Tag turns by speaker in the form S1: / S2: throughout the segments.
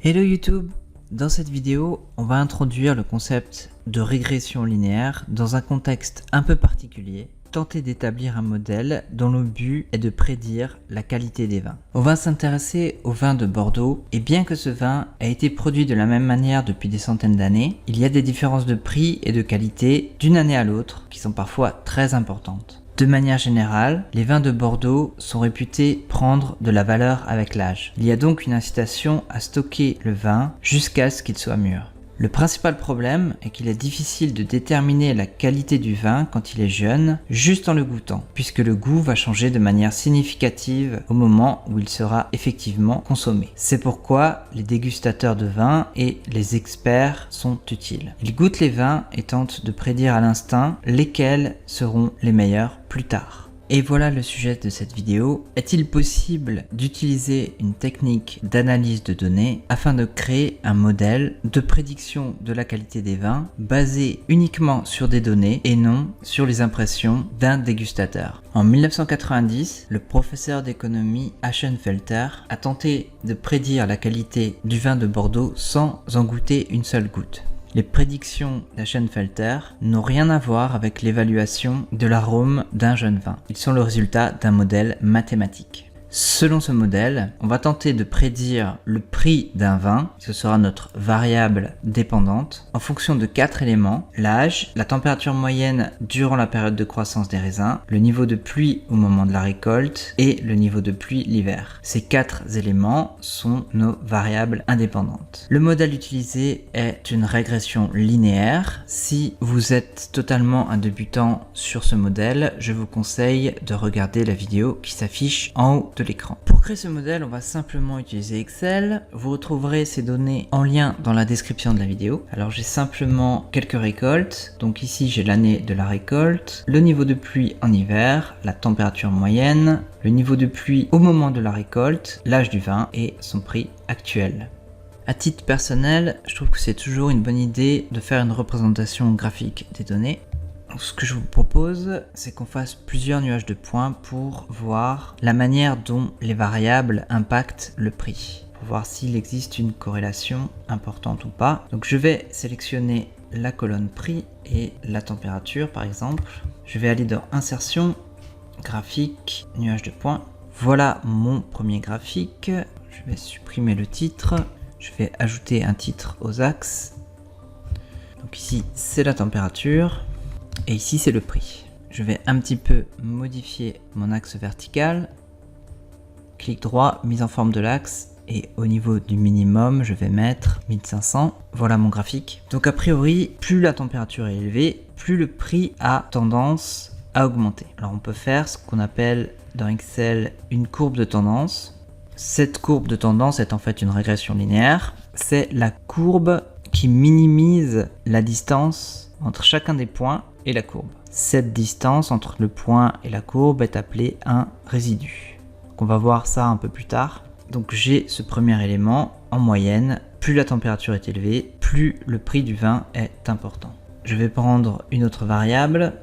S1: Hello YouTube! Dans cette vidéo, on va introduire le concept de régression linéaire dans un contexte un peu particulier, tenter d'établir un modèle dont le but est de prédire la qualité des vins. On va s'intéresser au vin de Bordeaux et bien que ce vin a été produit de la même manière depuis des centaines d'années, il y a des différences de prix et de qualité d'une année à l'autre qui sont parfois très importantes. De manière générale, les vins de Bordeaux sont réputés prendre de la valeur avec l'âge. Il y a donc une incitation à stocker le vin jusqu'à ce qu'il soit mûr. Le principal problème est qu'il est difficile de déterminer la qualité du vin quand il est jeune, juste en le goûtant, puisque le goût va changer de manière significative au moment où il sera effectivement consommé. C'est pourquoi les dégustateurs de vin et les experts sont utiles. Ils goûtent les vins et tentent de prédire à l'instinct lesquels seront les meilleurs plus tard. Et voilà le sujet de cette vidéo. Est-il possible d'utiliser une technique d'analyse de données afin de créer un modèle de prédiction de la qualité des vins basé uniquement sur des données et non sur les impressions d'un dégustateur? En 1990, le professeur d'économie Aschenfelter a tenté de prédire la qualité du vin de Bordeaux sans en goûter une seule goutte. Les prédictions d'Aschenfelter n'ont rien à voir avec l'évaluation de l'arôme d'un jeune vin. Ils sont le résultat d'un modèle mathématique. Selon ce modèle, on va tenter de prédire le prix d'un vin, ce sera notre variable dépendante, en fonction de 4 éléments: l'âge, la température moyenne durant la période de croissance des raisins, le niveau de pluie au moment de la récolte et le niveau de pluie l'hiver. Ces 4 éléments sont nos variables indépendantes. Le modèle utilisé est une régression linéaire. Si vous êtes totalement un débutant sur ce modèle, je vous conseille de regarder la vidéo qui s'affiche en haut de l'écran. Pour créer ce modèle, on va simplement utiliser Excel. Vous retrouverez ces données en lien dans la description de la vidéo. Alors j'ai simplement quelques récoltes. Donc ici j'ai l'année de la récolte, le niveau de pluie en hiver, la température moyenne, le niveau de pluie au moment de la récolte, l'âge du vin et son prix actuel. À titre personnel, je trouve que c'est toujours une bonne idée de faire une représentation graphique des données. Ce que je vous propose, c'est qu'on fasse plusieurs nuages de points pour voir la manière dont les variables impactent le prix, pour voir s'il existe une corrélation importante ou pas. Donc je vais sélectionner la colonne prix et la température par exemple. Je vais aller dans insertion, graphique, nuage de points. Voilà mon premier graphique. Je vais supprimer le titre. Je vais ajouter un titre aux axes. Donc ici c'est la température. Et ici c'est le prix. Je vais un petit peu modifier mon axe vertical. Clic droit, mise en forme de l'axe. Et au niveau du minimum, je vais mettre 1500. Voilà mon graphique. Donc a priori, plus la température est élevée, plus le prix a tendance à augmenter. Alors on peut faire ce qu'on appelle dans Excel une courbe de tendance. Cette courbe de tendance est en fait une régression linéaire. C'est la courbe qui minimise la distance entre chacun des points et la courbe. Cette distance entre le point et la courbe est appelée un résidu. Donc on va voir ça un peu plus tard. Donc j'ai ce premier élément en moyenne. Plus la température est élevée, plus le prix du vin est important. Je vais prendre une autre variable.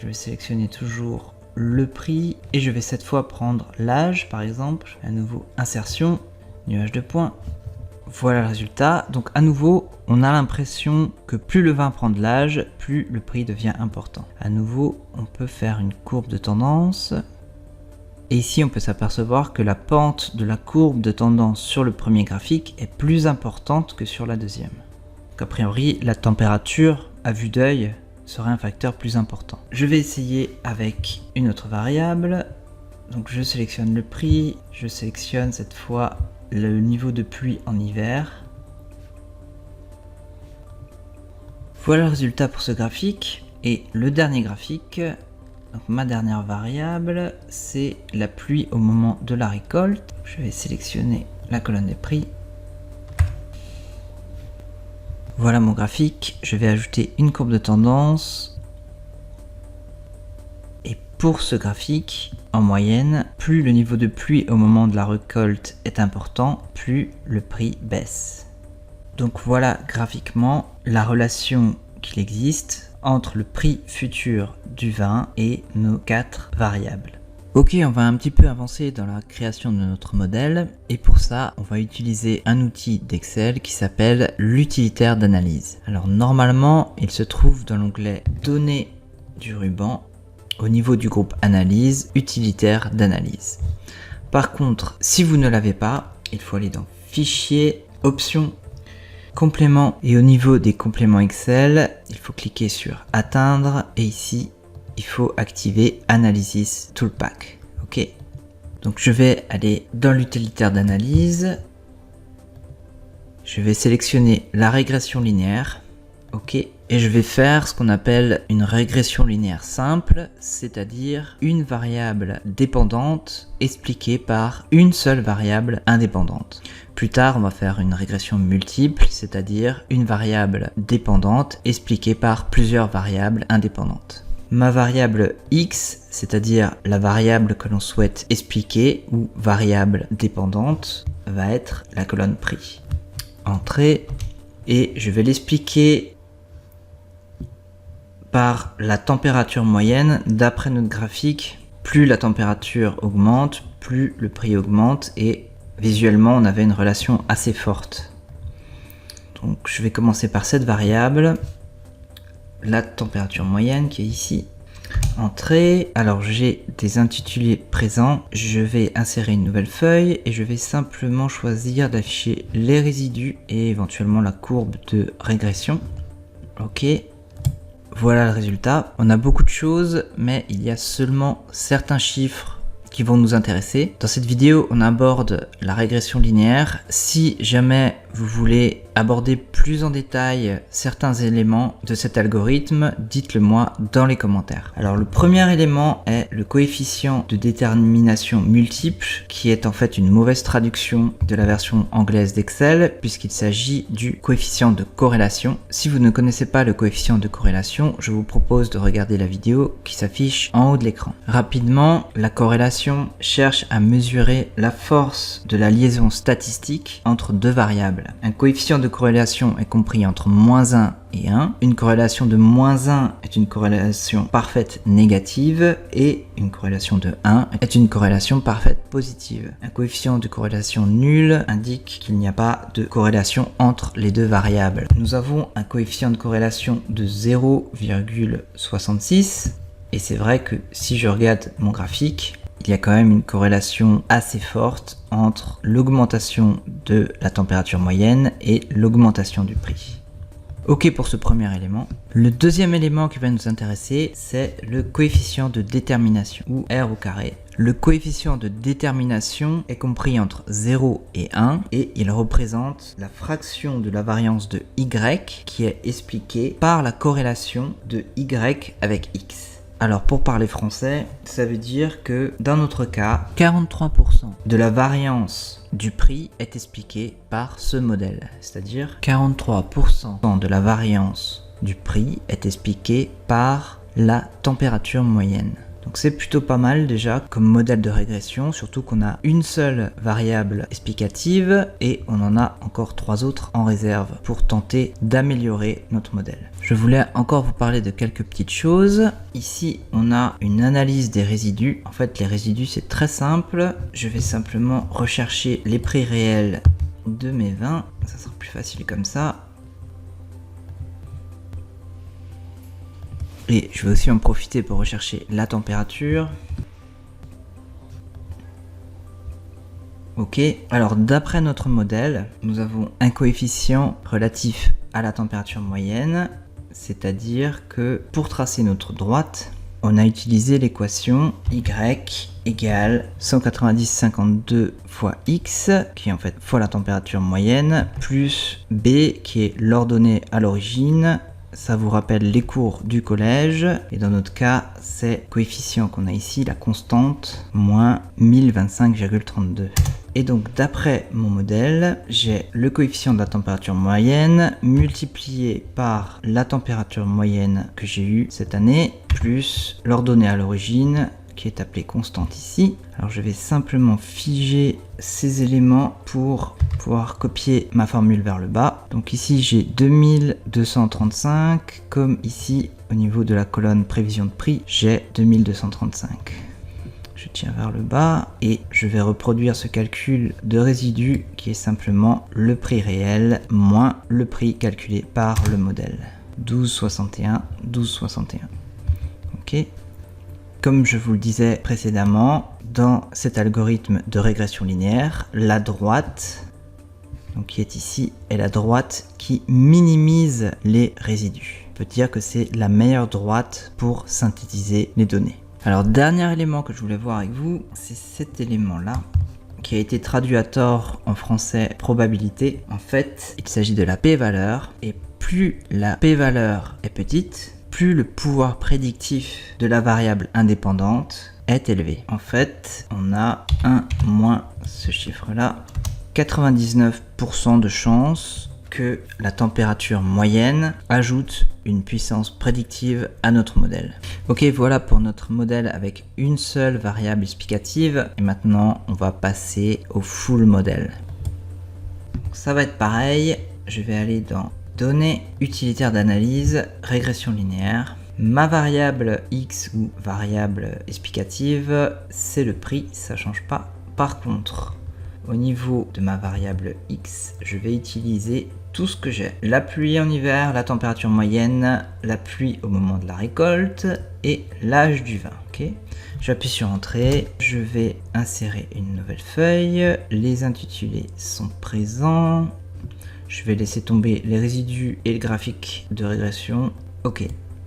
S1: Je vais sélectionner toujours le prix et je vais cette fois prendre l'âge par exemple. À nouveau insertion, nuage de points. Voilà le résultat. Donc à nouveau, on a l'impression que plus le vin prend de l'âge, plus le prix devient important. À nouveau, on peut faire une courbe de tendance. Et ici, on peut s'apercevoir que la pente de la courbe de tendance sur le premier graphique est plus importante que sur la deuxième. Donc a priori, la température, à vue d'œil, serait un facteur plus important. Je vais essayer avec une autre variable. Donc je sélectionne le prix, je sélectionne cette fois le niveau de pluie en hiver. Voilà le résultat pour ce graphique. Et le dernier graphique, donc ma dernière variable, c'est la pluie au moment de la récolte. Je vais sélectionner la colonne des prix. Voilà mon graphique. Je vais ajouter une courbe de tendance. Et pour ce graphique, en moyenne, plus le niveau de pluie au moment de la récolte est important, plus le prix baisse. Donc voilà graphiquement la relation qu'il existe entre le prix futur du vin et nos 4 variables. Ok, on va un petit peu avancer dans la création de notre modèle et pour ça, on va utiliser un outil d'Excel qui s'appelle l'utilitaire d'analyse. Alors normalement, il se trouve dans l'onglet Données du ruban au niveau du groupe Analyse, utilitaire d'analyse. Par contre, si vous ne l'avez pas, il faut aller dans Fichier, Options, Compléments et au niveau des compléments Excel, il faut cliquer sur Atteindre et ici, il faut activer Analysis Toolpack. Ok. Donc je vais aller dans l'utilitaire d'analyse. Je vais sélectionner la régression linéaire. Ok. Et je vais faire ce qu'on appelle une régression linéaire simple, c'est-à-dire une variable dépendante expliquée par une seule variable indépendante. Plus tard, on va faire une régression multiple, c'est-à-dire une variable dépendante expliquée par plusieurs variables indépendantes. Ma variable x, c'est-à-dire la variable que l'on souhaite expliquer ou variable dépendante, va être la colonne prix. Entrée, et je vais l'expliquer par la température moyenne. D'après notre graphique, plus la température augmente, plus le prix augmente et visuellement on avait une relation assez forte. Donc je vais commencer par cette variable. La température moyenne qui est ici. Entrée, alors j'ai des intitulés présents, je vais insérer une nouvelle feuille et je vais simplement choisir d'afficher les résidus et éventuellement la courbe de régression. Ok, voilà le résultat. On a beaucoup de choses mais il y a seulement certains chiffres qui vont nous intéresser. Dans cette vidéo, on aborde la régression linéaire. Si jamais vous voulez aborder plus en détail certains éléments de cet algorithme, dites-le moi dans les commentaires. Alors le premier élément est le coefficient de détermination multiple, qui est en fait une mauvaise traduction de la version anglaise d'Excel, puisqu'il s'agit du coefficient de corrélation. Si vous ne connaissez pas le coefficient de corrélation, je vous propose de regarder la vidéo qui s'affiche en haut de l'écran. Rapidement, la corrélation cherche à mesurer la force de la liaison statistique entre deux variables. Un coefficient de corrélation est compris entre -1 et 1. Une corrélation de -1 est une corrélation parfaite négative et une corrélation de 1 est une corrélation parfaite positive. Un coefficient de corrélation nul indique qu'il n'y a pas de corrélation entre les deux variables. Nous avons un coefficient de corrélation de 0,66 et c'est vrai que si je regarde mon graphique, il y a quand même une corrélation assez forte entre l'augmentation de la température moyenne et l'augmentation du prix. Ok pour ce premier élément. Le deuxième élément qui va nous intéresser, c'est le coefficient de détermination, ou R au carré. Le coefficient de détermination est compris entre 0 et 1 et il représente la fraction de la variance de Y qui est expliquée par la corrélation de Y avec X. Alors pour parler français, ça veut dire que dans notre cas, 43% de la variance du prix est expliquée par ce modèle. C'est-à-dire 43% de la variance du prix est expliquée par la température moyenne. Donc c'est plutôt pas mal déjà comme modèle de régression, surtout qu'on a une seule variable explicative et on en a encore 3 autres en réserve pour tenter d'améliorer notre modèle. Je voulais encore vous parler de quelques petites choses. Ici, on a une analyse des résidus. En fait, les résidus, c'est très simple. Je vais simplement rechercher les prix réels de mes vins. Ça sera plus facile comme ça. Et je vais aussi en profiter pour rechercher la température. Ok, alors d'après notre modèle, nous avons un coefficient relatif à la température moyenne, c'est-à-dire que pour tracer notre droite, on a utilisé l'équation y égale 190,52 fois x, qui est en fait fois la température moyenne, plus b, qui est l'ordonnée à l'origine. Ça vous rappelle les cours du collège, et dans notre cas, c'est coefficient qu'on a ici, la constante, moins 1025,32. Et donc d'après mon modèle, j'ai le coefficient de la température moyenne multiplié par la température moyenne que j'ai eue cette année, plus l'ordonnée à l'origine, qui est appelée constante ici. Alors je vais simplement figer ces éléments pour pouvoir copier ma formule vers le bas. Donc ici j'ai 2235, comme ici au niveau de la colonne prévision de prix, j'ai 2235. je tiens vers le bas et je vais reproduire ce calcul de résidu qui est simplement le prix réel moins le prix calculé par le modèle. 12,61, 12,61. Ok. Comme je vous le disais précédemment, dans cet algorithme de régression linéaire, la droite, donc qui est ici, est la droite qui minimise les résidus. On peut dire que c'est la meilleure droite pour synthétiser les données. Alors, dernier élément que je voulais voir avec vous, c'est cet élément-là, qui a été traduit à tort en français probabilité. En fait, il s'agit de la p-valeur, et plus la p-valeur est petite, plus le pouvoir prédictif de la variable indépendante est élevé. En fait, on a 1 moins ce chiffre-là, 99% de chances que la température moyenne ajoute une puissance prédictive à notre modèle. Ok, voilà pour notre modèle avec une seule variable explicative. Et maintenant, on va passer au full modèle. Ça va être pareil. Je vais aller dans Données, utilitaire d'analyse, régression linéaire. Ma variable x ou variable explicative, c'est le prix, ça change pas. Par contre, au niveau de ma variable x, je vais utiliser tout ce que j'ai. La pluie en hiver, la température moyenne, la pluie au moment de la récolte et l'âge du vin. Okay. J'appuie sur Entrée, je vais insérer une nouvelle feuille. Les intitulés sont présents. Je vais laisser tomber les résidus et le graphique de régression. Ok.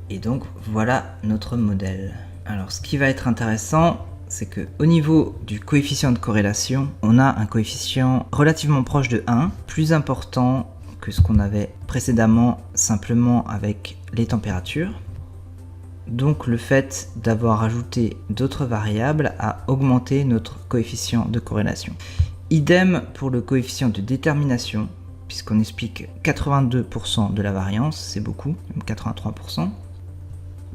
S1: Et donc voilà notre modèle. Alors ce qui va être intéressant, c'est que au niveau du coefficient de corrélation, on a un coefficient relativement proche de 1, plus important que ce qu'on avait précédemment simplement avec les températures. Donc le fait d'avoir ajouté d'autres variables a augmenté notre coefficient de corrélation. Idem pour le coefficient de détermination, puisqu'on explique 82% de la variance, c'est beaucoup, même 83%.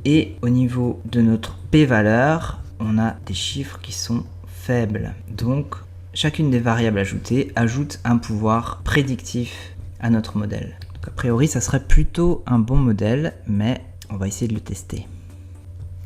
S1: Et au niveau de notre p-valeur, on a des chiffres qui sont faibles. Donc, chacune des variables ajoutées ajoute un pouvoir prédictif à notre modèle. Donc, a priori, ça serait plutôt un bon modèle, mais on va essayer de le tester.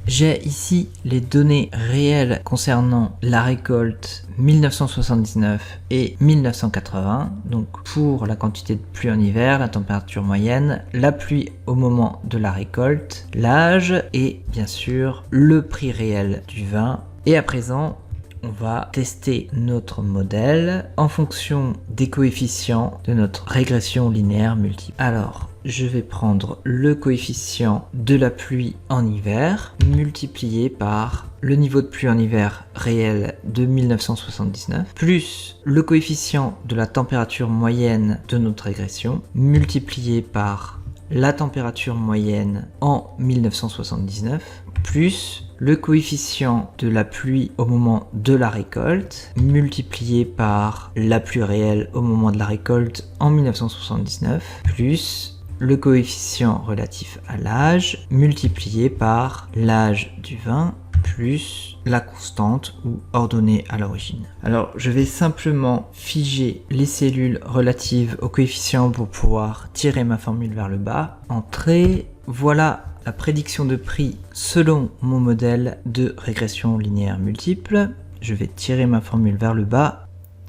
S1: J'ai ici les données réelles concernant la récolte 1979 et 1980, donc pour la quantité de pluie en hiver, la température moyenne, la pluie au moment de la récolte, l'âge et bien sûr le prix réel du vin. Et à présent, on va tester notre modèle en fonction des coefficients de notre régression linéaire multiple. Alors, je vais prendre le coefficient de la pluie en hiver multiplié par le niveau de pluie en hiver réel de 1979 plus le coefficient de la température moyenne de notre régression multiplié par la température moyenne en 1979 plus le coefficient de la pluie au moment de la récolte multiplié par la pluie réelle au moment de la récolte en 1979 plus le coefficient relatif à l'âge multiplié par l'âge du vin plus la constante ou ordonnée à l'origine. Alors je vais simplement figer les cellules relatives au coefficient pour pouvoir tirer ma formule vers le bas. Entrée, voilà la prédiction de prix selon mon modèle de régression linéaire multiple. Je vais tirer ma formule vers le bas.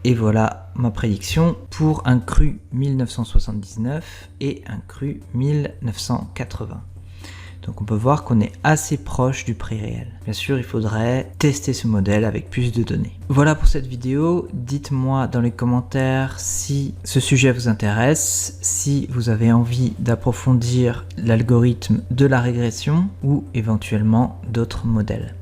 S1: Et voilà ma prédiction pour un cru 1979 et un cru 1980. Donc on peut voir qu'on est assez proche du prix réel. Bien sûr, il faudrait tester ce modèle avec plus de données. Voilà pour cette vidéo. Dites-moi dans les commentaires si ce sujet vous intéresse, si vous avez envie d'approfondir l'algorithme de la régression ou éventuellement d'autres modèles.